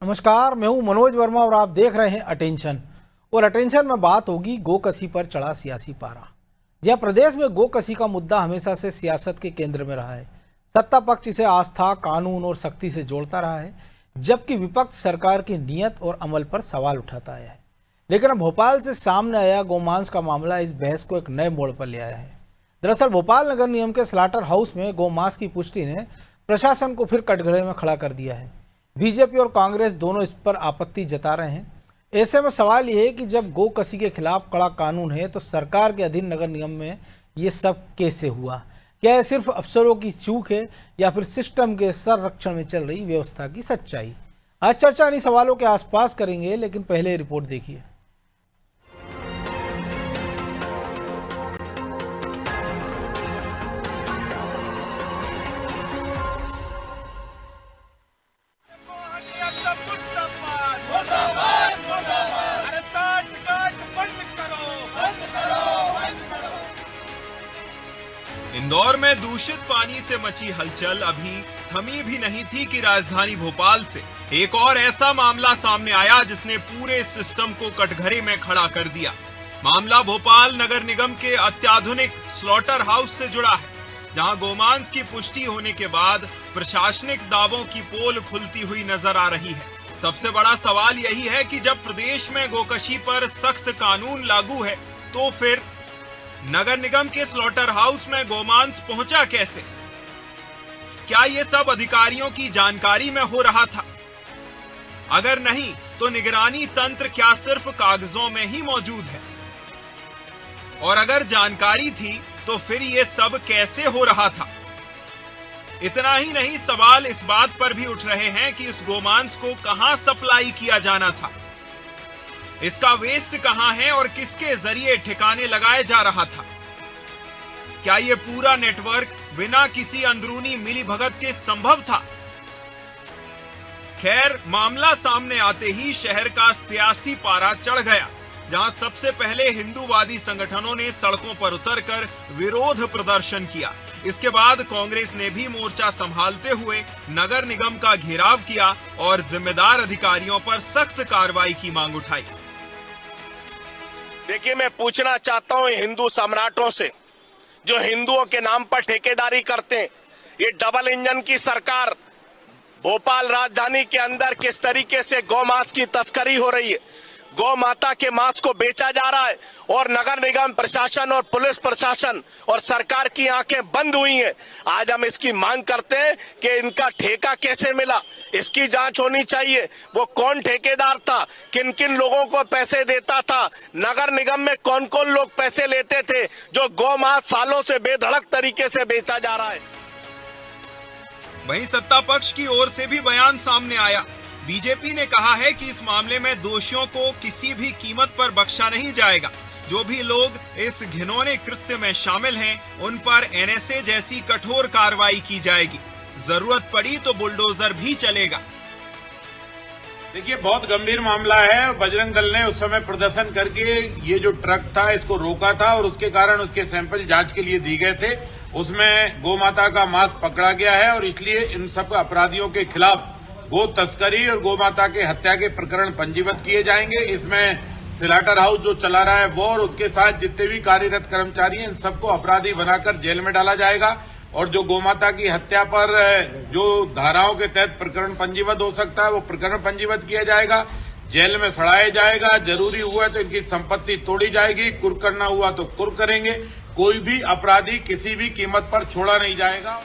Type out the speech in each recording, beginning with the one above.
नमस्कार, मैं हूं मनोज वर्मा और आप देख रहे हैं अटेंशन। और अटेंशन में बात होगी गोकसी पर चढ़ा सियासी पारा। जहां प्रदेश में गोकसी का मुद्दा हमेशा से सियासत के केंद्र में रहा है। सत्ता पक्ष इसे आस्था, कानून और सख्ती से जोड़ता रहा है, जबकि विपक्ष सरकार की नीयत और अमल पर सवाल उठाता आया है। लेकिन अब भोपाल से सामने आया गोमांस का मामला इस बहस को एक नए मोड़ पर ले आया है। दरअसल भोपाल नगर निगम के स्लाटर हाउस में गोमांस की पुष्टि ने प्रशासन को फिर कटघरे में खड़ा कर दिया है। बीजेपी और कांग्रेस दोनों इस पर आपत्ति जता रहे हैं। ऐसे में सवाल यह है कि जब गोकसी के खिलाफ कड़ा कानून है तो सरकार के अधीन नगर निगम में ये सब कैसे हुआ? क्या यह सिर्फ अफसरों की चूक है या फिर सिस्टम के संरक्षण में चल रही व्यवस्था की सच्चाई? आज चर्चा इन्हीं सवालों के आसपास करेंगे, लेकिन पहले रिपोर्ट देखिए। इंदौर में दूषित पानी से मची हलचल अभी थमी भी नहीं थी कि राजधानी भोपाल से एक और ऐसा मामला सामने आया जिसने पूरे सिस्टम को कटघरे में खड़ा कर दिया। मामला भोपाल नगर निगम के अत्याधुनिक स्लॉटर हाउस से जुड़ा है, जहां गोमांस की पुष्टि होने के बाद प्रशासनिक दावों की पोल खुलती हुई नजर आ रही है। सबसे बड़ा सवाल यही है कि जब प्रदेश में गोकशी पर सख्त कानून लागू है तो फिर नगर निगम के स्लॉटर हाउस में गोमांस पहुंचा कैसे? क्या ये सब अधिकारियों की जानकारी में हो रहा था? अगर नहीं तो निगरानी तंत्र क्या सिर्फ कागजों में ही मौजूद है? और अगर जानकारी थी तो फिर ये सब कैसे हो रहा था? इतना ही नहीं, सवाल इस बात पर भी उठ रहे हैं कि इस गोमांस को कहां सप्लाई किया जाना था, इसका वेस्ट कहां है और किसके जरिए ठिकाने लगाया जा रहा था? क्या यह पूरा नेटवर्क बिना किसी अंदरूनी मिलीभगत के संभव था? खैर, मामला सामने आते ही शहर का सियासी पारा चढ़ गया, जहां सबसे पहले हिंदूवादी संगठनों ने सड़कों पर उतरकर विरोध प्रदर्शन किया। इसके बाद कांग्रेस ने भी मोर्चा संभालते हुए नगर निगम का घेराव किया और जिम्मेदार अधिकारियों पर सख्त कार्रवाई की मांग उठाई। देखिए, मैं पूछना चाहता हूं हिंदू सम्राटों से, जो हिंदुओं के नाम पर ठेकेदारी करते हैं। ये डबल इंजन की सरकार भोपाल राजधानी के अंदर किस तरीके से गौमांस की तस्करी हो रही है, गौ माता के मांस को बेचा जा रहा है और नगर निगम प्रशासन और पुलिस प्रशासन और सरकार की आंखें बंद हुई हैं। आज हम इसकी मांग करते हैं कि इनका ठेका कैसे मिला, इसकी जांच होनी चाहिए। वो कौन ठेकेदार था, किन किन लोगों को पैसे देता था, नगर निगम में कौन कौन लोग पैसे लेते थे, जो गौ मांस सालों से बेधड़क तरीके से बेचा जा रहा है। वहीं सत्ता पक्ष की ओर से भी बयान सामने आया। बीजेपी ने कहा है कि इस मामले में दोषियों को किसी भी कीमत पर बख्शा नहीं जाएगा। जो भी लोग इस घिनौने कृत्य में शामिल हैं, उन पर एनएसए जैसी कठोर कार्रवाई की जाएगी। जरूरत पड़ी तो बुलडोजर भी चलेगा। देखिए, बहुत गंभीर मामला है। बजरंग दल ने उस समय प्रदर्शन करके ये जो ट्रक था इसको रोका था और उसके कारण उसके सैंपल जांच के लिए दिए गए थे। उसमें गौ माता का मांस पकड़ा गया है और इसलिए इन सब अपराधियों के खिलाफ गो तस्करी और गौ माता के हत्या के प्रकरण पंजीबद्ध किए जाएंगे। इसमें स्लॉटर हाउस जो चला रहा है वो और उसके साथ जितने भी कार्यरत कर्मचारी हैं, इन सबको अपराधी बनाकर जेल में डाला जाएगा और जो गौ माता की हत्या पर जो धाराओं के तहत प्रकरण पंजीबद्ध हो सकता है वो प्रकरण पंजीबद्ध किया जाएगा, जेल में सड़ाया जाएगा। जरूरी हुआ तो इनकी संपत्ति तोड़ी जाएगी, कुर्क करना हुआ तो कुर्क करेंगे। कोई भी अपराधी किसी भी कीमत पर छोड़ा नहीं जाएगा।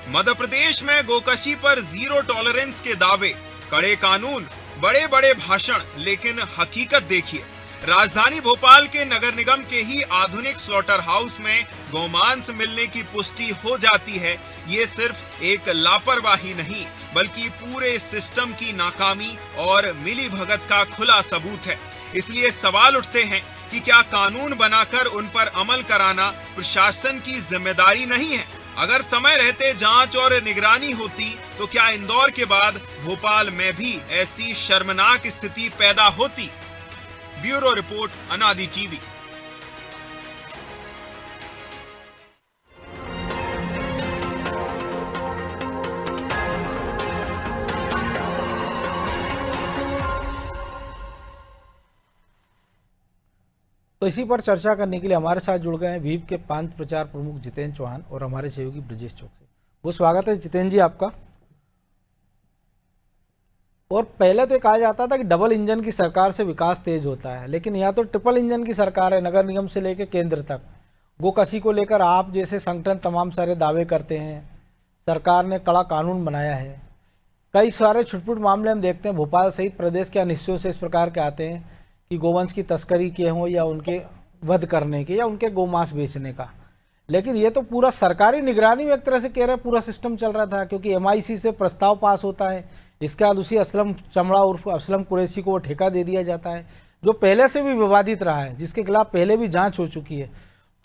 मध्य प्रदेश में गोकशी पर जीरो टॉलरेंस के दावे, कड़े कानून, बड़े बड़े भाषण, लेकिन हकीकत देखिए। राजधानी भोपाल के नगर निगम के ही आधुनिक स्लॉटर हाउस में गोमांस मिलने की पुष्टि हो जाती है। ये सिर्फ एक लापरवाही नहीं, बल्कि पूरे सिस्टम की नाकामी और मिलीभगत का खुला सबूत है। इसलिए सवाल उठते हैं कि क्या कानून बनाकर उन पर अमल कराना प्रशासन की जिम्मेदारी नहीं है? अगर समय रहते जांच और निगरानी होती तो क्या इंदौर के बाद भोपाल में भी ऐसी शर्मनाक स्थिति पैदा होती? ब्यूरो रिपोर्ट, अनादि टीवी। तो इसी पर चर्चा करने के लिए हमारे साथ जुड़ गए हैं वीप के प्रांत प्रचार प्रमुख जितेंद्र चौहान और हमारे सहयोगी ब्रजेश चौकसी। वो स्वागत है जितेंद्र जी आपका। और पहले तो कहा जाता था कि डबल इंजन की सरकार से विकास तेज होता है, लेकिन यहाँ तो ट्रिपल इंजन की सरकार है, नगर निगम से लेकर केंद्र तक। गोकसी को लेकर आप जैसे संगठन तमाम सारे दावे करते हैं, सरकार ने कड़ा कानून बनाया है। कई सारे छुटपुट मामले हम देखते हैं भोपाल सहित प्रदेश के अन्य हिस्सों से इस प्रकार के आते हैं कि गोवंश की तस्करी के हों या उनके वध करने के या उनके गोमांस बेचने का। लेकिन ये तो पूरा सरकारी निगरानी में एक तरह से कह रहे हैं पूरा सिस्टम चल रहा था, क्योंकि MIC से प्रस्ताव पास होता है, इसके बाद उसी असलम चमड़ा उर्फ असलम कुरैशी को वो ठेका दे दिया जाता है, जो पहले से भी विवादित रहा है, जिसके खिलाफ पहले भी जांच हो चुकी है।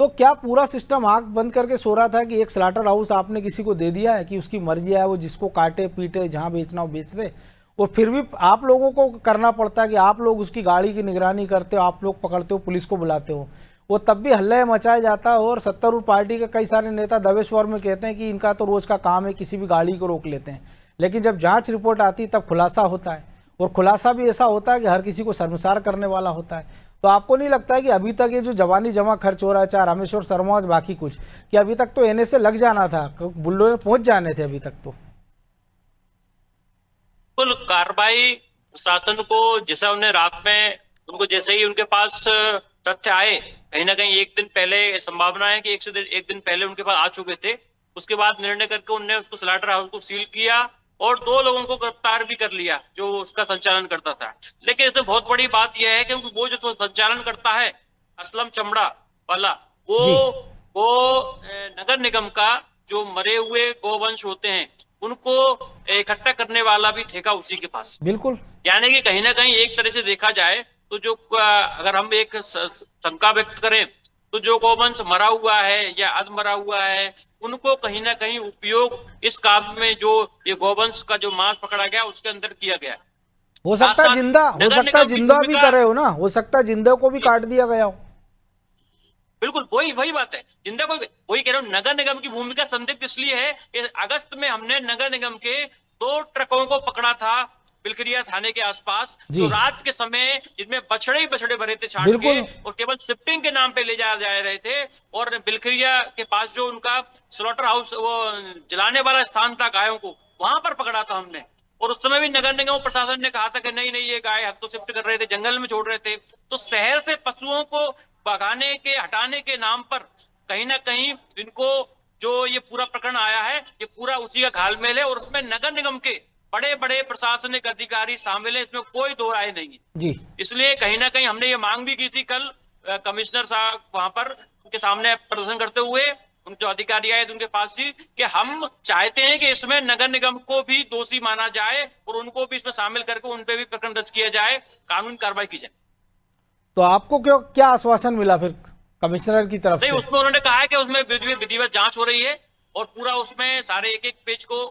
तो क्या पूरा सिस्टम आंख बंद करके सो रहा था कि एक स्लाटर हाउस आपने किसी को दे दिया है कि उसकी मर्जी है, वो जिसको काटे पीटे जहां बेचना हो बेच दे, और फिर भी आप लोगों को करना पड़ता है कि आप लोग उसकी गाड़ी की निगरानी करते हो, आप लोग पकड़ते हो, पुलिस को बुलाते हो, वो तब भी हल्ला मचाया जाता है। और सत्तारूढ़ पार्टी के कई सारे नेता दबे स्वर में कहते हैं कि इनका तो रोज का काम है, किसी भी गाड़ी को रोक लेते हैं। लेकिन जब जांच रिपोर्ट आती है तब खुलासा होता है, और खुलासा भी ऐसा होता है कि हर किसी को शर्मसार करने वाला होता है। तो आपको नहीं लगता है कि अभी तक ये जो जवानी जमा खर्च हो रहा है, चाहे रामेश्वर शर्मा और बाकी कुछ, कि अभी तक तो NSA लग जाना था, बुल्डोजर पहुंच जाने थे अभी तक तो? कुल कार्रवाई शासन को जैसा उन्हें रात में उनको जैसे ही उनके पास तथ्य आए, कहीं ना कहीं एक दिन पहले संभावना है कि एक दिन पहले उनके पास आ चुके थे, उसके बाद निर्णय करके उनने उसको स्लाटर हाउस को सील किया और 2 लोगों को गिरफ्तार भी कर लिया जो उसका संचालन करता था। लेकिन इसमें बहुत बड़ी बात यह है क्योंकि वो जो संचालन करता है असलम चमड़ा वाला, वो नगर निगम का जो मरे हुए गोवंश होते हैं उनको इकट्ठा करने वाला भी ठेका उसी के पास। बिल्कुल, यानी कि कहीं ना कहीं एक तरह से देखा जाए तो जो अगर हम एक शंका व्यक्त करें तो जो गोवंश मरा हुआ है या अधमरा हुआ है उनको कहीं ना कहीं उपयोग इस काम में जो ये गोवंश का जो मांस पकड़ा गया उसके अंदर किया गया। हो सकता है जिंदा, हो सकता है जिंदा भी करे हो ना, हो सकता है जिंदा को भी काट दिया गया हो। बिल्कुल वही बात है, जिंदा को वही कह रहा हूँ। नगर निगम की भूमिका संदिग्ध इसलिए है कि अगस्त में हमने नगर निगम के 2 ट्रकों को पकड़ा था बिलखरिया थाने के आसपास, जो रात के समय जिनमें बछड़े भरे थे छाट के और केवल शिफ्टिंग के नाम पे ले जा रहे थे, और बिलखरिया के पास जो उनका स्लॉटर हाउस वो जलाने वाला स्थान था गायों को, वहां पर पकड़ा था हमने। और उस समय भी नगर निगम प्रशासन ने कहा था कि नहीं ये गाय हम तो शिफ्ट कर रहे थे, जंगल में छोड़ रहे थे। तो शहर से पशुओं को भगाने के हटाने के नाम पर कहीं ना कहीं इनको जो ये पूरा प्रकरण आया है ये पूरा उसी का घालमेल है, और उसमें नगर निगम के बड़े बड़े प्रशासनिक अधिकारी शामिल है, इसमें कोई दो राय नहीं है जी। इसलिए कहीं ना कहीं हमने ये मांग भी की थी कल कमिश्नर साहब वहां पर उनके सामने प्रदर्शन करते हुए, उनके जो अधिकारी आए उनके पास ही, कि हम चाहते हैं कि इसमें नगर निगम को भी दोषी माना जाए और उनको भी इसमें शामिल करके उन पे भी प्रकरण दर्ज किया जाए, कानूनी कार्रवाई की जाए। तो आपको क्या आश्वासन मिला फिर कमिश्नर की तरफ से? उसमें उन्होंने कहा है कि उसमें विधिवत जांच हो रही है और पूरा उसमें सारे एक पेज को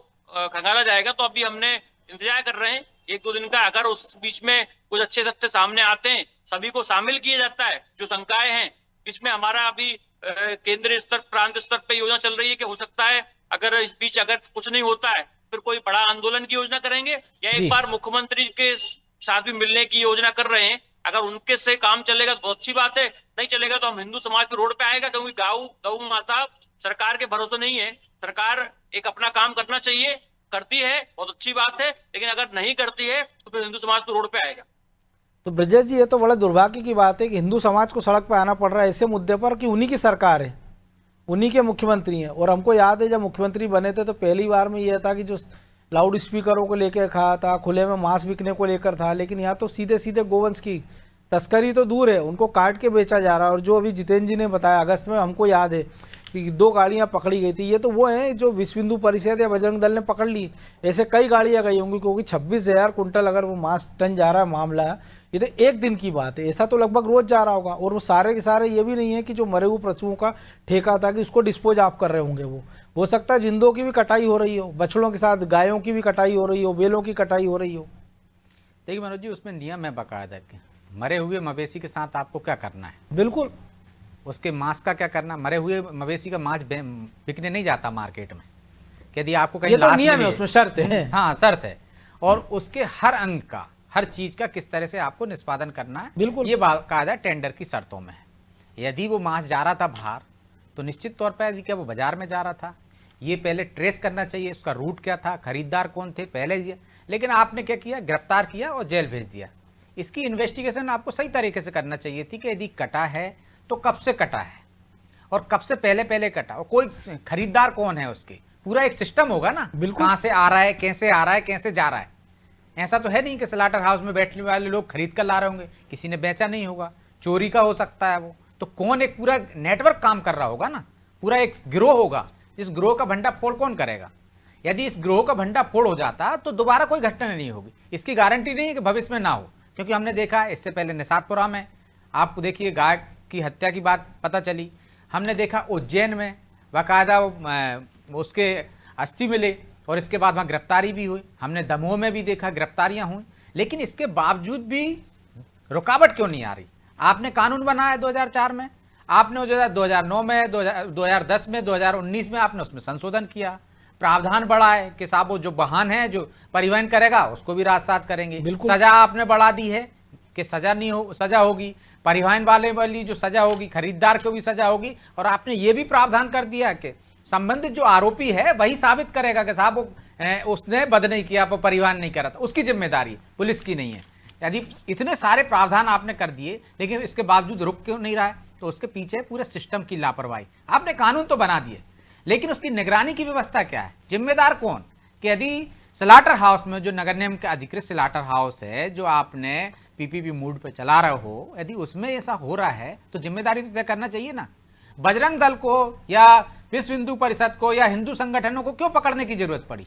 खंगाला जाएगा। तो अभी हमने इंतजार कर रहे हैं 1-2 दिन का, अगर उस बीच में कुछ अच्छे तथ्य सामने आते हैं, सभी को शामिल किया जाता है जो शंकाएं हैं। इसमें हमारा अभी केंद्रीय स्तर प्रांत स्तर पे योजना चल रही है कि हो सकता है अगर इस बीच अगर कुछ नहीं होता है फिर कोई बड़ा आंदोलन की योजना करेंगे, या एक बार मुख्यमंत्री के साथ भी मिलने की योजना कर रहे हैं। अगर उनके से काम चलेगा तो बहुत अच्छी बात है, नहीं चलेगा तो हम हिंदू समाज भी रोड पे आएगा, क्योंकि गौ माता सरकार के भरोसे नहीं है। सरकार एक अपना काम करना चाहिए, करती है, बहुत अच्छी बात है, लेकिन अगर नहीं करती है तो फिर हिंदू समाज तो रोड पे आएगा। तो ब्रजेश जी, ये तो बड़ा दुर्भाग्य की बात है कि हिंदू समाज को सड़क पे आना पड़ रहा है ऐसे मुद्दे पर कि उन्हीं की सरकार है, उन्हीं के मुख्यमंत्री हैं। और हमको याद है जब मुख्यमंत्री बने थे तो पहली बार में यह था कि जो लाउड स्पीकरों को लेकर कहा था, खुले में मांस बिकने को लेकर था, लेकिन यहाँ तो सीधे सीधे गोवंश की तस्करी तो दूर है, उनको काट के बेचा जा रहा है। और जो अभी जितेंद्र जी ने बताया अगस्त में हमको याद है कि 2 गाड़ियां पकड़ी गई थी, ये तो वो हैं जो विश्व हिंदू परिषद या बजरंग दल ने पकड़ ली। ऐसे कई गाड़ियां गई होंगी, क्योंकि 26,000 कुंटल अगर वो मांस टन जा रहा है मामला, ये तो एक दिन की बात है, ऐसा तो लगभग रोज जा रहा होगा। और वो सारे के सारे ये भी नहीं है कि जो मरे हुए पशुओं का ठेका था कि उसको डिस्पोज आप कर रहे होंगे, वो हो सकता है जिंदों की भी कटाई हो रही हो, बछड़ों के साथ गायों की भी कटाई हो रही हो, बेलों की कटाई हो रही हो। देखिए मनोज जी, उसमें नियम है बाकायदा के, मरे हुए मवेशी के साथ आपको क्या करना है, बिल्कुल उसके मांस का क्या करना। मरे हुए मवेशी का मांस बिकने नहीं जाता मार्केट में, यदि आपको कहीं लाश मिले, है, उसमें शर्त है। हाँ शर्त है, और उसके हर अंग का, हर चीज का किस तरह से आपको निष्पादन करना है, बिल्कुल ये बाकायदा टेंडर की शर्तों में है। यदि वो मांस जा रहा था बाहर तो निश्चित तौर पर यदि क्या वो बाजार में जा रहा था, ये पहले ट्रेस करना चाहिए, उसका रूट क्या था, खरीदार कौन थे पहले दिया। लेकिन आपने क्या किया, गिरफ्तार किया और जेल भेज दिया। इसकी इन्वेस्टिगेशन आपको सही तरीके से करना चाहिए थी कि यदि कटा है तो कब से कटा है और कब से पहले कटा, और कोई खरीदार कौन है उसके, पूरा एक सिस्टम होगा ना, कहाँ से आ रहा है, कैसे आ रहा है, कैसे जा रहा है। ऐसा तो है नहीं कि स्लॉटर हाउस में बैठने वाले लोग खरीद कर ला रहे होंगे, किसी ने बेचा नहीं होगा, चोरी का हो सकता है वो, तो कौन, एक पूरा नेटवर्क काम कर रहा होगा ना, पूरा एक गिरोह होगा। इस गिरोह का भंडाफोड़ कौन करेगा? यदि इस गिरोह का भंडाफोड़ हो जाता तो दोबारा कोई घटना नहीं होगी। इसकी गारंटी नहीं है कि भविष्य में ना हो, क्योंकि हमने देखा इससे पहले निषादपुरा में आपको देखिए गाय की हत्या की बात पता चली, हमने देखा उज्जैन में बाकायदा उसके अस्थि मिले और इसके बाद वहाँ गिरफ्तारी भी हुई, हमने दमोह में भी देखा गिरफ्तारियां हुई। लेकिन इसके बावजूद भी रुकावट क्यों नहीं आ रही? आपने कानून बनाया 2004 में, आपने 2009 में, 2010 में, 2019 में आपने उसमें संशोधन किया, प्रावधान बढ़ाए कि साहब वो जो वाहन है जो परिवहन करेगा उसको भी राजसात करेंगे। सजा आपने बढ़ा दी है कि सजा होगी, परिवहन वाली जो सजा होगी, खरीदार को भी सजा होगी। और आपने ये भी प्रावधान कर दिया कि संबंधित जो आरोपी है वही साबित करेगा कि साहब उसने बद नहीं किया, परिवहन नहीं करा था, उसकी जिम्मेदारी पुलिस की नहीं है। यदि इतने सारे प्रावधान आपने कर दिए लेकिन इसके बावजूद रुक क्यों नहीं रहा है? तो उसके पीछे पूरे सिस्टम की लापरवाही। आपने कानून तो बना दिए लेकिन उसकी निगरानी की व्यवस्था क्या है? जिम्मेदार कौन? कि यदि स्लॉटर हाउस में जो नगर निगम के अधिकृत स्लॉटर हाउस है जो आपने पीपीपी मूड पे चला रहे हो, यदि उसमें ऐसा हो रहा है तो जिम्मेदारी तो तय करना चाहिए ना। बजरंग दल को या विश्व हिंदू परिषद को या हिंदू संगठनों को क्यों पकड़ने की जरूरत पड़ी?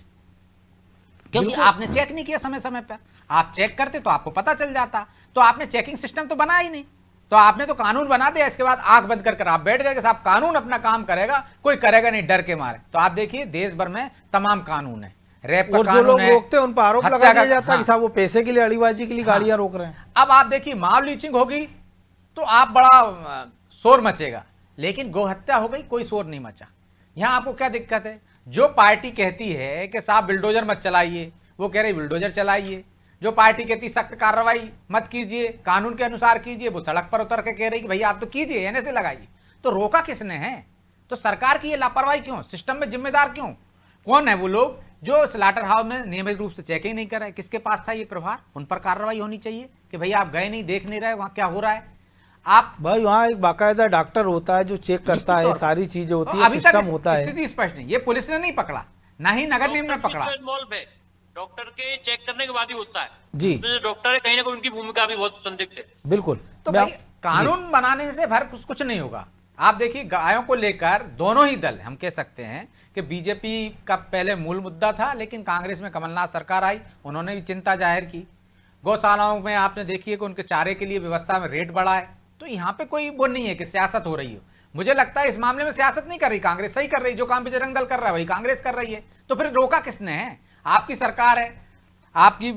क्योंकि आपने चेक नहीं किया समय समय पर। आप चेक करते तो आपको पता चल जाता, तो आपने चेकिंग सिस्टम तो बनाया ही नहीं। तो आपने तो कानून बना दिया, इसके बाद आंख बंद कर आप बैठ गए कि साहब कानून अपना काम करेगा, कोई करेगा नहीं डर के मारे। तो आप देखिए देश भर में तमाम कानून है, रैप का कानून है, रोकते हैं उन पर आरोप लगा दिया जाता है कि साहब वो पैसे के लिए, अड़ीबाजी के लिए गाड़ियां रोक रहे हैं। अब आप देखिए माव लीचिंग होगी तो आप बड़ा शोर मचेगा, लेकिन गोहत्या हो गई कोई शोर नहीं मचा। यहां आपको क्या दिक्कत है? जो पार्टी कहती है कि साहब बिल्डोजर मत चलाइए, वो कह रही बिल्डोजर चलाइए। जो पार्टी कहती सख्त कार्रवाई मत कीजिए, कानून के अनुसार कीजिए, वो सड़क पर उतर के कह रही कि भैया आप तो कीजिए, एनएसए लगाइए। तो रोका किसने है? तो सरकार की ये लापरवाही क्यों? सिस्टम में जिम्मेदार क्यों? कौन है वो लोग जो स्लॉटर हाउस में नियमित रूप से चेकिंग नहीं कर रहे? किसके पास था ये प्रभार? उन पर कार्रवाई होनी चाहिए कि भैया आप गए नहीं, देख नहीं रहे वहां क्या हो रहा है। आप भाई वहाँ एक बाकायदा डॉक्टर होता है जो चेक करता है, सारी चीजें होती है, सिस्टम होता है। स्थिति स्पष्ट नहीं, ये पुलिस ने नहीं पकड़ा, ना ही नगर निगम ने पकड़ा। डॉक्टर के चेक करने के बाद ही होता है जी। इसमें जो डॉक्टर है कहीं ना कहीं उनकी भूमिका भी बहुत संदिग्ध है। बिल्कुल। तो भाई कानून बनाने से भर कुछ नहीं होगा। आप देखिए गायों को लेकर दोनों ही दल, हम कह सकते हैं कि बीजेपी का पहले मूल मुद्दा था, लेकिन कांग्रेस में कमलनाथ सरकार आई, उन्होंने भी चिंता जाहिर की। गौशालाओं में आपने देखिए कि उनके चारे के लिए व्यवस्था में रेट बढ़ा है। तो यहाँ पे कोई वो नहीं है कि सियासत हो रही हो। मुझे लगता है इस मामले में सियासत नहीं कर रही कांग्रेस, सही कर रही, जो काम बजरंग दल कर रहा है वही कांग्रेस कर रही है। तो फिर रोका किसने है? आपकी सरकार है, आपकी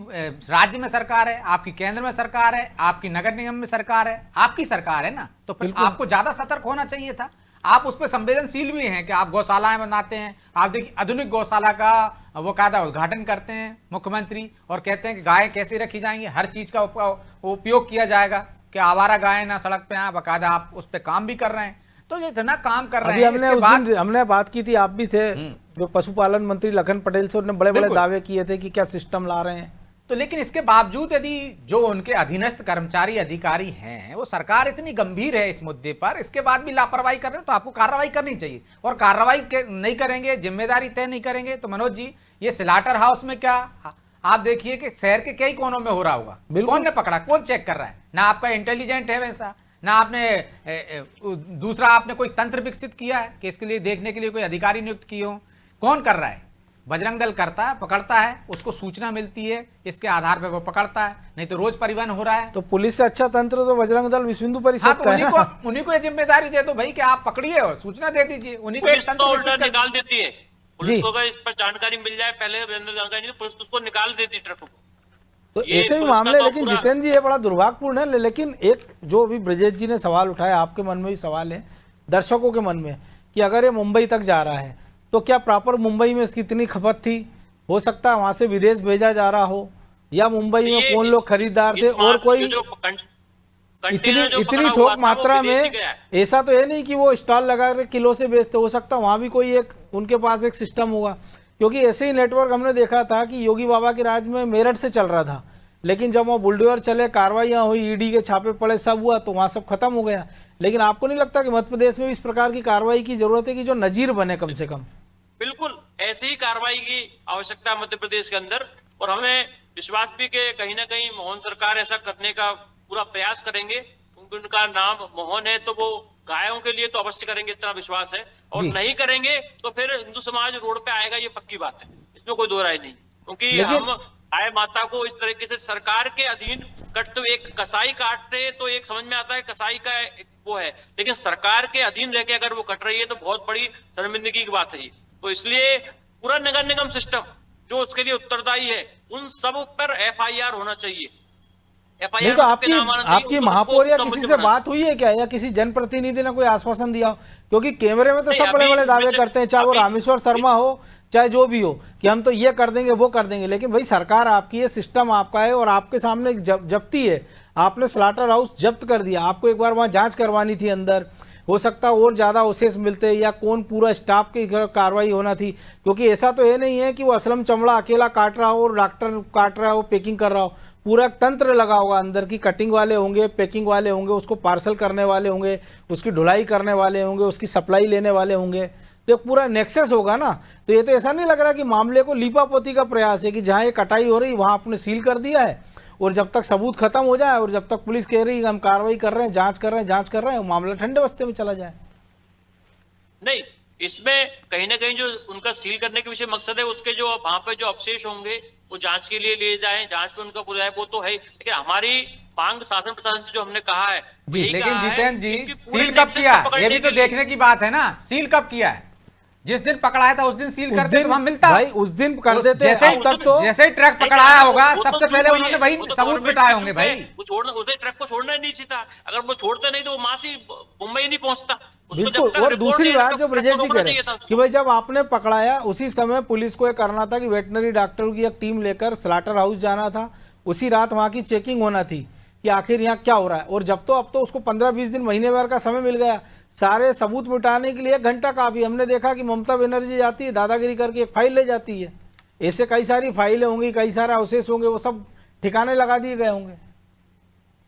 राज्य में सरकार है, आपकी केंद्र में सरकार है, आपकी नगर निगम में सरकार है, आपकी सरकार है ना। तो फिर आपको ज्यादा सतर्क होना चाहिए था। आप उस पर संवेदनशील भी हैं कि आप गौशालाएं बनाते हैं। आप देखिए आधुनिक गौशाला का वो कायदा उद्घाटन करते हैं मुख्यमंत्री और कहते हैं कि गायें कैसे रखी जाएंगी, हर चीज का उपयोग किया जाएगा कि आवारा गायें ना सड़क पे आए। बाकायदा आप उस पर काम भी कर रहे हैं। तो ये इतना काम कर रहे हैं। हमने बात की थी, आप भी थे, जो पशुपालन मंत्री लखन पटेल से उन्होंने बड़े बड़े दावे किए थे कि क्या सिस्टम ला रहे हैं। तो लेकिन इसके बावजूद यदि जो उनके अधीनस्थ कर्मचारी अधिकारी हैं वो सरकार इतनी गंभीर है इस मुद्दे पर, इसके बाद भी लापरवाही कर रहे हैं, तो आपको कार्रवाई करनी चाहिए। और कार्रवाई नहीं करेंगे, जिम्मेदारी तय नहीं करेंगे, तो मनोज जी ये स्लॉटर हाउस में क्या आप देखिए कि शहर के कई कोनों में हो रहा होगा। कौन ने पकड़ा, कौन चेक कर रहा है? ना आपका इंटेलिजेंट है वैसा, ना आपने दूसरा आपने कोई तंत्र विकसित किया है कि इसके लिए देखने के लिए कोई अधिकारी नियुक्त किए हो। कौन कर रहा है? बजरंग दल करता है, पकड़ता है, उसको सूचना मिलती है, इसके आधार पर वो पकड़ता है, नहीं तो रोज परिवहन हो रहा है। तो पुलिस से अच्छा तंत्र तो बजरंग दल विश्व हिंदू परिषद का है। उन्हीं को ये जिम्मेदारी दे दो भाई कि आप पकड़िए और सूचना दे दीजिए। उन्हीं को पुलिस तो ऑर्डर निकाल देती है। पुलिस को अगर इस पर जानकारी मिल जाए, पहले जानकारी नहीं, तो पुलिस उसको निकाल देती ट्रकों को। तो ऐसे ही मामले, लेकिन जितेंद्र जी ये बड़ा दुर्भाग्यपूर्ण है। लेकिन एक जो अभी ब्रजेश जी ने सवाल उठाया, आपके मन में भी सवाल है, दर्शकों के मन में, कि अगर ये मुंबई तक जा रहा है तो क्या प्रॉपर मुंबई में इसकी इतनी खपत थी? हो सकता है वहां से विदेश भेजा जा रहा हो, या मुंबई में कौन लोग खरीदार थे और कोई कंटेनर जो इतनी पकड़ा हुआ थोक था, वो मात्रा विदेशी में गया है। ऐसा तो है नहीं कि वो स्टॉल लगा के किलो से बेचते, हो सकता वहां भी कोई एक उनके पास एक सिस्टम होगा, क्योंकि ऐसे ही नेटवर्क हमने देखा था कि योगी बाबा के राज में मेरठ से चल रहा था, लेकिन जब वहाँ बुलडोजर चले, कार्रवाइयाँ हुई, ईडी के छापे पड़े, सब हुआ तो वहाँ सब खत्म हो गया। लेकिन आपको नहीं लगता कि मध्य प्रदेश में भी इस प्रकार की कार्रवाई की जरूरत है कि जो नजीर बने कम से कम? बिल्कुल ऐसी ही कार्रवाई की आवश्यकता है मध्य प्रदेश के अंदर, और हमें विश्वास भी कि कहीं ना कहीं मोहन सरकार ऐसा करने का पूरा प्रयास करेंगे, क्योंकि उनका नाम मोहन है तो वो गायों के लिए तो अवश्य करेंगे, इतना विश्वास है। और जी। नहीं करेंगे तो फिर हिंदू समाज रोड पे आएगा, ये पक्की बात है, इसमें कोई दो राय नहीं। क्योंकि लेकिन- हम गाय माता को इस तरीके से सरकार के अधीन कटते हुए, एक कसाई काटते तो एक समझ में आता है कसाई का एक वो है, लेकिन सरकार के अधीन रह के अगर वो कट रही है तो बहुत बड़ी शर्मिंदगी की बात है ये। तो इसलिए पूरा नगर निगम सिस्टम जो उसके लिए उत्तरदायी है, उन सब पर FIR होना चाहिए। नहीं तो आपकी महापौर या किसी से बात हुई है क्या, या किसी जनप्रतिनिधि ने कोई आश्वासन दिया हो? क्योंकि कैमरे में तो नहीं, सब बड़े अभी बड़े दावे वैसे- करते हैं, चाहे वो अभी- रामेश्वर शर्मा हो चाहे जो भी हो, कि हम तो ये कर देंगे वो कर देंगे, लेकिन भाई सरकार आपकी है, सिस्टम आपका है, और आपके सामने एक जब्ती है, आपने स्लाटर हाउस जब्त कर दिया, आपको एक बार वहां जांच करवानी थी अंदर, हो सकता है और ज्यादा अवशेष मिलते, या कौन पूरा स्टाफ की कार्रवाई होना थी, क्योंकि ऐसा तो ये नहीं है कि वो असलम चमड़ा अकेला काट रहा हो और डॉक्टर काट रहा हो, पैकिंग कर रहा हो, पूरा तंत्र लगा होगा अंदर की, कटिंग वाले होंगे, पैकिंग वाले होंगे, उसको पार्सल करने वाले होंगे, उसकी ढुलाई करने वाले होंगे, उसकी सप्लाई लेने वाले होंगे, तो एक पूरा नेक्सस होगा ना। तो ये तो ऐसा नहीं लग रहा कि मामले को लीपापोती का प्रयास है कि जहां ये कटाई हो रही वहां आपने सील कर दिया है, और जब तक सबूत खत्म हो जाए और जब तक पुलिस कह रही है हम कार्रवाई कर रहे हैं, जांच कर रहे हैं, मामला ठंडे बस्ते में चला जाए। नहीं, इसमें कहीं ना कहीं जो उनका सील करने के पीछे मकसद है, उसके जो वहां पे जो अवशेष होंगे वो जांच के लिए ले जाएं, जांच में उनका पूरा है वो तो है, लेकिन हमारी मांग शासन प्रशासन से जो हमने कहा है, जी, यही लेकिन कहा है जितेंद्र कि जी इसकी पूरी सील कब nexus किया, को पकड़ने ये भी तो के लिए- देखने की बात है ना, सील कब किया है? जिस दिन पकड़ाया था उस दिन सील उस करते दिन तो वहां मिलता भाई उस दिन कर देते, जैसे अब तक तो जैसे ही ट्रक नहीं, पकड़ाया होगा वो तो सबसे चूक पहले हुई उन्होंने है, भाई वो तो सबूत गवर्नमेंट मिटाए की होंगे चूक है, भाई। वो छोड़ना, उसे ट्रक को छोड़ना ही नहीं चाहिए था, अगर वो छोड़ते नहीं तो वो मासी मुंबई नहीं पहुंचता। उसको जब बिल्कुल। तक और रिपोर्ट दूसरी नहीं बात तब जो तक ब्रजेश जी रोकना कह रहे चाहिए था हैं उसको। कि भाई जब आपने पकड़ाया उसी समय पुलिस को ये करना था कि वेटनरी डॉक्टरों की एक टीम लेकर स्लाटर हाउस जाना था, उसी रात वहां की चेकिंग होना थी कि आखिर यहाँ क्या हो रहा है, और जब तो अब तो उसको 15-20 दिन महीने भर का समय मिल गया, सारे सबूत मिटाने के लिए 1 घंटा काफी। हमने देखा कि ममता बनर्जी जाती है दादागिरी करके एक फाइल ले जाती है, ऐसे कई सारी फाइलें होंगी, कई सारे अवशेष होंगे, वो सब ठिकाने लगा दिए गए होंगे।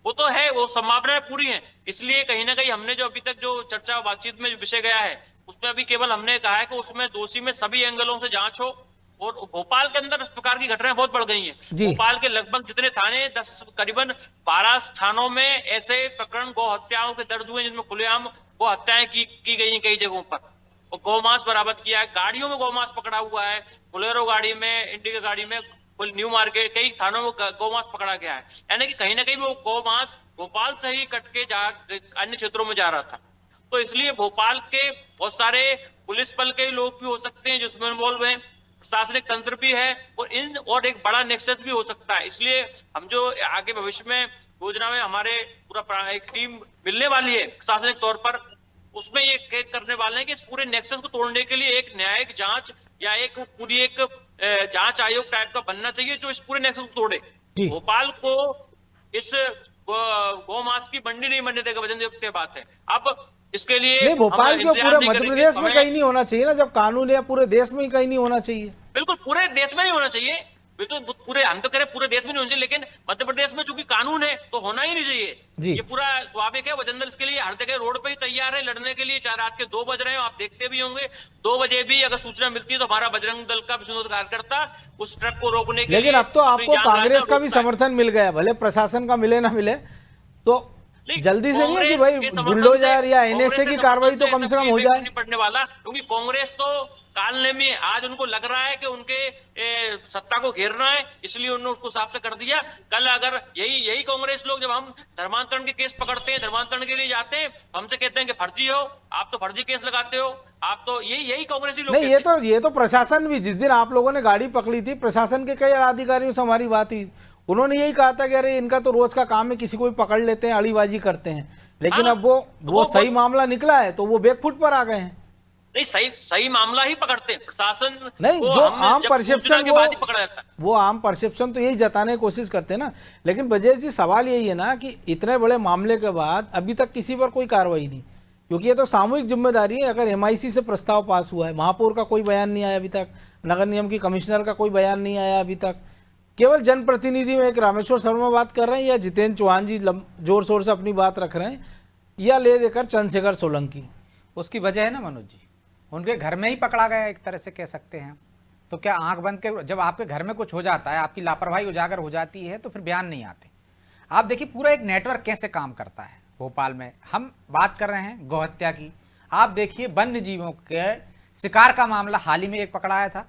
वो तो है, वो संभावनाएं पूरी हैं, इसलिए कहीं ना कहीं हमने जो अभी तक जो चर्चा बातचीत में जो विषय गया है उसमें अभी केवल हमने कहा है कि उसमें दोषी में सभी एंगलों से जांच हो। और भोपाल के अंदर इस प्रकार की घटनाएं बहुत बढ़ गई हैं। जी। भोपाल के लगभग जितने थाने, करीबन 12 थानों में ऐसे प्रकरण गौ हत्याओं के दर्ज हुए जिनमें खुलेआम गौ हत्याएं की गई हैं कई जगहों पर, और गौमांस बरामद किया है, गाड़ियों में गौमांस पकड़ा हुआ है, बोलेरो गाड़ी में, इंडिका गाड़ी में, न्यू मार्केट, कई थानों में गौमांस पकड़ा गया है। यानी कि कहीं ना कहीं वो गौमांस भोपाल से ही कट के अन्य क्षेत्रों में जा रहा था। तो इसलिए भोपाल के बहुत सारे पुलिस बल के लोग भी हो सकते हैं जिसमें इन्वॉल्व हैं, प्रशासनिक तंत्र भी है, और एक बड़ा नेक्सस भी हो सकता है। इसलिए हम जो आगे भविष्य में योजना में हमारे पूरा एक टीम मिलने वाली है प्रशासनिक तौर पर, उसमें ये करने वाले हैं कि इस पूरे नेक्सस को तोड़ने के लिए एक न्यायिक जांच या एक पूरी एक जांच आयोग टाइप का बनना चाहिए जो इस पूरे नेक्सस को तोड़े। जी। भोपाल को इस गौमांस की मंडी नहीं बनने देगा, वजन देव की बात है। अब इसके लिए नहीं, भोपाल हम क्यों, इंतजार पूरे नहीं मध्य करेंगे, प्रदेश में हमें- कहीं नहीं होना चाहिए ना, जब कानून है पूरे देश में ही कहीं नहीं होना चाहिए। बिल्कुल पूरे देश में नहीं होना चाहिए, बिल्कुल पूरे, हम तो कह रहे पूरे देश में नहीं होना चाहिए, लेकिन मध्य प्रदेश में चूंकि कानून है तो होना ही नहीं चाहिए। जी। ये पूरा स्वाभाविक है। वजन दल इसके लिए हर जगह रोड पे ही तैयार है लड़ने के लिए, चाहे रात के 2 बज रहे हो, आप देखते भी होंगे 2 बजे भी अगर सूचना मिलती है तो हमारा बजरंग दल का विष्णु कार्यकर्ता उस ट्रक को रोकने के लिए, लेकिन अब तो अपनी आपको जान बचाकर कांग्रेस का भी रोकता है। समर्थन मिल गया, भले प्रशासन का मिले ना मिले, तो नहीं, जल्दी से नहीं है कि कांग्रेस भाई के समर्थन बुलडोजर से- या कांग्रेस एनएसए के की कार्रवाई तो समर्थन कम से कम से हो इफेक्ट जाए। नहीं पड़ने वाला, क्योंकि कांग्रेस तो कालनेमी है। आज उनको लग रहा है कि उनके सत्ता को घेरना है, इसलिए उन्होंने उसको साफ से कर दिया। कल अगर यही कांग्रेस लोग, जब हम धर्मांतरण के केस पकड़ते हैं, धर्मांतरण के लिए जाते हैं, हमसे कहते हैं कि फर्जी हो, आप तो फर्जी केस लगाते हो, आप तो यही कांग्रेसी लोग नहीं, कहते हैं। ये तो प्रशासन भी, जिस दिन आप लोगों ने गाड़ी पकड़ी थी, प्रशासन के कई अधिकारियों से हमारी बात हुई, उन्होंने यही कहा था कि अरे इनका तो रोज का काम है, किसी को भी पकड़ लेते हैं, अड़ीबाजी करते हैं, लेकिन हाँ, अब वो सही मामला निकला है तो वो बैकफुट पर आ गए हैं। नहीं, सही मामला ही पकड़ते हैं प्रशासन नहीं, को। जो हम आम जब परसेप्शन सूचना के बाद ही पकड़ा जाता है। वो आम परसेप्शन तो यही जताने की कोशिश करते हैं ना। लेकिन ब्रजेश जी, सवाल यही है ना कि इतने बड़े मामले के बाद अभी तक किसी पर कोई कार्रवाई नहीं, क्योंकि ये तो सामूहिक जिम्मेदारी है। अगर MIC से प्रस्ताव पास हुआ है, महापौर का कोई बयान नहीं आया अभी तक, नगर निगम की कमिश्नर का कोई बयान नहीं आया अभी तक, केवल जनप्रतिनिधि में एक रामेश्वर शर्मा बात कर रहे हैं, या जितेंद्र चौहान जी जोर शोर से अपनी बात रख रहे हैं, या ले देकर चंद्रशेखर सोलंकी। उसकी वजह है ना मनोज जी, उनके घर में ही पकड़ा गया, एक तरह से कह सकते हैं। तो क्या आंख बंद के जब आपके घर में कुछ हो जाता है, आपकी लापरवाही उजागर हो जाती है, तो फिर बयान नहीं आते। आप देखिए पूरा एक नेटवर्क कैसे काम करता है भोपाल में। हम बात कर रहे हैं गौहत्या की, आप देखिए वन्य जीवों के शिकार का मामला हाल ही में एक पकड़ाया था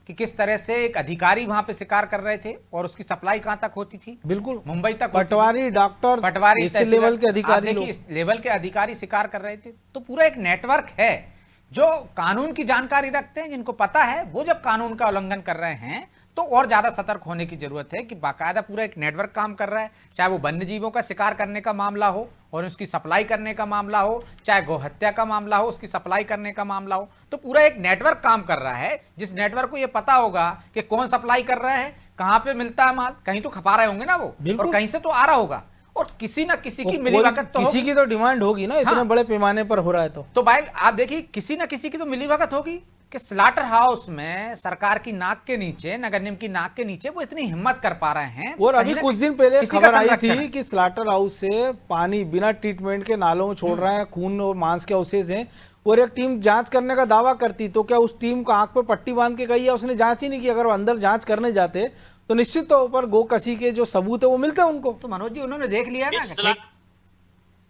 कि किस तरह से एक अधिकारी वहां पे शिकार कर रहे थे और उसकी सप्लाई कहां तक होती थी, बिल्कुल मुंबई तक। पटवारी, डॉक्टर, पटवारी इस लेवल के अधिकारी, देखिए इस लेवल के अधिकारी शिकार कर रहे थे। तो पूरा एक नेटवर्क है जो कानून की जानकारी रखते हैं, जिनको पता है वो जब कानून का उल्लंघन कर रहे हैं तो और ज्यादा सतर्क होने की जरूरत है कि बाकायदा पूरा एक नेटवर्क काम कर रहा है। चाहे वो वन्य जीवों का शिकार करने का मामला हो और उसकी सप्लाई करने का मामला हो, चाहे गौहत्या का मामला हो, उसकी सप्लाई करने का मामला हो, तो पूरा एक नेटवर्क काम कर रहा है। जिस नेटवर्क को ये पता होगा कि कौन सप्लाई कर रहा है, कहां पे मिलता है माल, कहीं तो खपा रहे होंगे ना वो, और कहीं से तो आ रहा होगा, और किसी ना किसी की मिलीभगत तो किसी की तो डिमांड होगी ना, इतने हाँ। बड़े पैमाने पर हो रहा है तो भाई आप देखिए किसी ना किसी की तो मिलीभगत होगी कि स्लाटर हाउस में सरकार की नाक के नीचे, नगर निगम की नाक के नीचे वो इतनी हिम्मत कर पा रहे हैं। और अभी कुछ दिन पहले किसी का खबर आई संरक्षण थी है। कि स्लाटर हाउस से पानी बिना ट्रीटमेंट के नालों में छोड़ रहे हैं, खून और मांस के अवशेष हैं, और एक टीम जांच करने का दावा करती, तो क्या उस टीम को आंख पे पट्टी बांध के गई है? उसने जांच ही नहीं की। अगर वो अंदर जांच करने जाते तो निश्चित तौर पर गोकसी के जो सबूत है वो मिलते हैं उनको। तो मनोज जी उन्होंने देख लिया ना।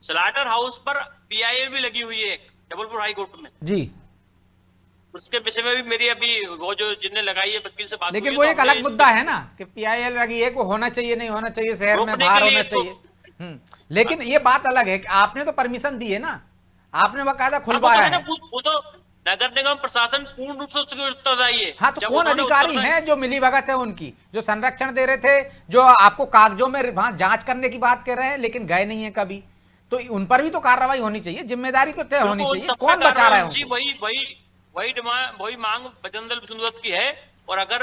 स्लाटर हाउस पर PIL भी लगी हुई है जबलपुर हाई कोर्ट में जी, उसके विषय में भी मेरी अभी वो जो जिनने लगाई है वकील से बात लेकिन हुई वो है, एक तो अलग हमने मुद्दा है ना कि PIL लगी है, को होना चाहिए नहीं होना चाहिए, शहर में रोकने बाहर के लिए होना इसको- चाहिए। लेकिन ये बात अलग है कि आपने तो परमिशन दी है ना, आपने बाकायदा हाँ, खुलवाया तो मैंने है। वो तो नगर निगम प्रशासन पूर्ण रूप से उसके उत्तरदायी है। हाँ, तो जब कौन उन्होंने अधिकारी उत्तरदायी- हैं जो मिलीभगत है उनकी, जो संरक्षण दे रहे थे, जो आपको कागजों में वहां जांच करने की बात कर रहे हैं लेकिन गए नहीं है कभी, तो उन पर भी तो कार्रवाई होनी चाहिए, जिम्मेदारी तो तय होनी बिल्कुल, चाहिए। सबका कौन बचा रहा है कार्रवाई उनको? वही मांग बजरंग दल विष्णु दत्त की है। और अगर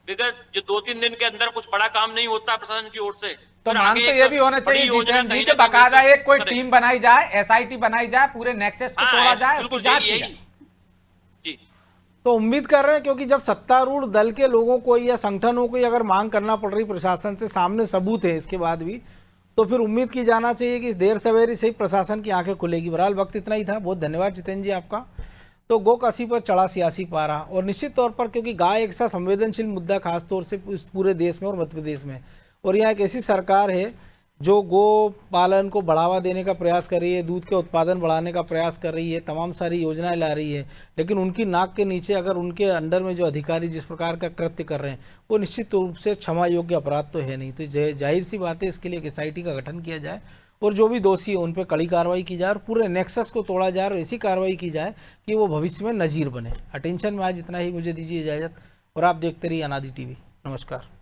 विगत जो 2-3 दिन के अंदर कुछ बड़ा काम नहीं होता प्रशासन की ओर से, तो फिर मांग आगे तो एक ये भी होना बड़ी चाहिए योजना जितेंद्र जी कहीं कि ना बाकायदा कहीं एक कोई करे। टीम बनाई जाए, SIT बनाई जाए, पूरे नेक्सस को हाँ, तोड़ा जाए, उसकी बिल्कुल जांच की यही- जाए। जी तो उम्मीद कर रहे हैं, क्योंकि जब सत्तारूढ़ दल के लोगों को या संगठनों को अगर मांग करना पड़ रही प्रशासन से, सामने सबूत है इसके बाद भी, तो फिर उम्मीद की जाना चाहिए कि देर सवेरी से ही प्रशासन की आंखें खुलेगी। बहरहाल वक्त इतना ही था, बहुत धन्यवाद जितेंद्र जी आपका। तो गोकसी पर चढ़ा सियासी पारा, और निश्चित तौर पर क्योंकि गाय एक ऐसा संवेदनशील मुद्दा खास तौर से इस पूरे देश में और मध्य प्रदेश में, और यहाँ एक ऐसी सरकार है जो गो पालन को बढ़ावा देने का प्रयास कर रही है, दूध के उत्पादन बढ़ाने का प्रयास कर रही है, तमाम सारी योजनाएं ला रही है, लेकिन उनकी नाक के नीचे अगर उनके अंडर में जो अधिकारी जिस प्रकार का कृत्य कर रहे हैं वो निश्चित रूप से क्षमा योग्य अपराध तो है नहीं। तो जाहिर सी बात है, इसके लिए एक SIT का गठन किया जाए और जो भी दोषी है उन पर कड़ी कार्रवाई की जाए और पूरे नेक्सस को तोड़ा जाए और ऐसी कार्रवाई की जाए कि वो भविष्य में नज़ीर बने। अटेंशन में आज इतना ही, मुझे दीजिए इजाज़त और आप देखते रहिए अनादि TV। नमस्कार।